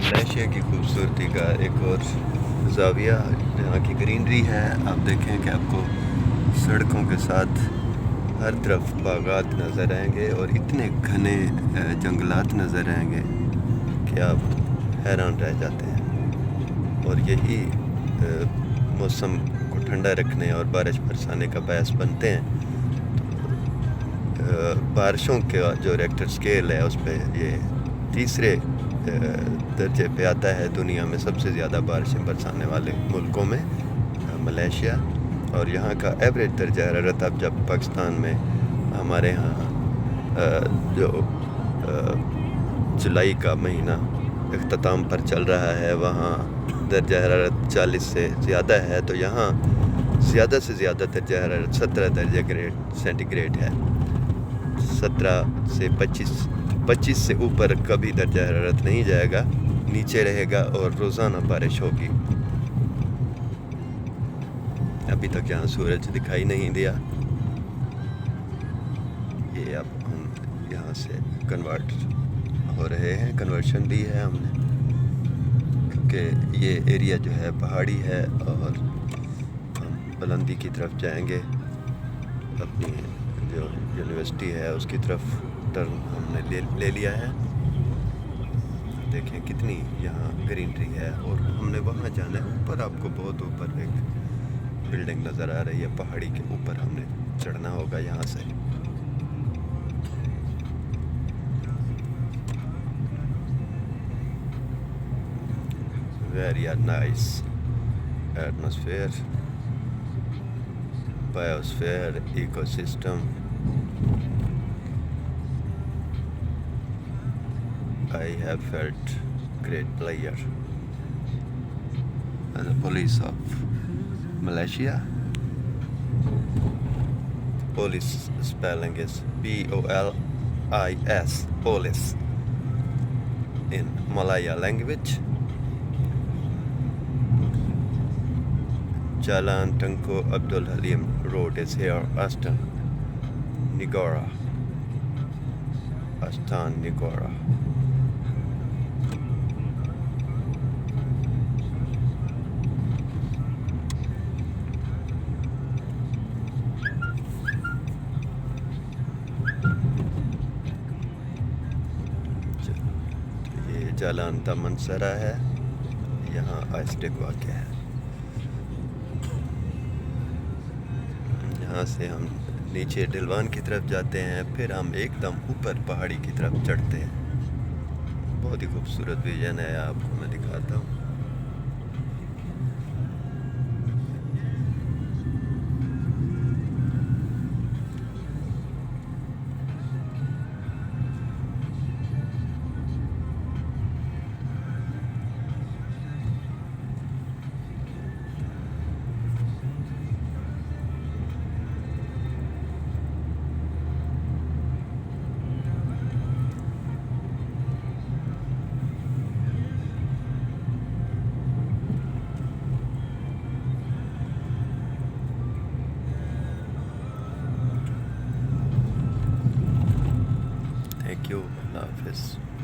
Malaysia की खूबसूरती का एक और ज़ाविया, यहाँ की ग्रीनरी है। आप देखें कि आपको सड़कों के साथ हर तरफ बागात नज़र आएंगे और इतने घने जंगलात नज़र आएंगे कि आप हैरान रह जाते हैं। और यही मौसम को ठंडा रखने और बारिश बरसाने का बायस बनते हैं। बारिशों का जो रेक्टर स्केल है उस पर ये तीसरे दर्जे पे आता है दुनिया में सबसे ज़्यादा बारिशें बरसाने वाले मुल्कों में मलेशिया। और यहाँ का एवरेज दर्जा हरारत अब जब पाकिस्तान में हमारे यहाँ जो जुलाई का महीना अख्ताम पर चल रहा है वहाँ दर्जा हरारत 40 से ज़्यादा है, तो यहाँ ज़्यादा से ज़्यादा दर्जा हरारत 17 दर्जा सेंटीग्रेड है। 17 से 25 से ऊपर कभी दर्जा हरारत नहीं जाएगा, नीचे रहेगा और रोज़ाना बारिश होगी। अभी तक यहाँ सूरज दिखाई नहीं दिया। ये अब हम यहाँ से कन्वर्ट हो रहे हैं, कन्वर्शन ली है हमने, क्योंकि ये एरिया जो है पहाड़ी है और हम बुलंदी की तरफ जाएंगे। अपनी जो यूनिवर्सिटी है उसकी तरफ टर्न हमने ले लिया है। देखें कितनी यहाँ ग्रीनरी है और हमने वहाँ जाना है। ऊपर आपको बहुत ऊपर एक बिल्डिंग नज़र आ रही है, पहाड़ी के ऊपर हमने चढ़ना होगा यहाँ से। Very nice atmosphere, biosphere, ecosystem. I have felt great pleasure as a police of Malaysia. Police spelling is P-O-L-I-S, police in Malaya language. Jalan Tunku Abdul Halim Road is here, Aston, Negara. Astan, Negara. जालान तमनसरा है, यहाँ आइस्टिक वाक़ है। यहाँ से हम नीचे डिलवान की तरफ जाते हैं, फिर हम एकदम ऊपर पहाड़ी की तरफ चढ़ते हैं। बहुत ही खूबसूरत विजन है, आपको मैं दिखाता हूँ।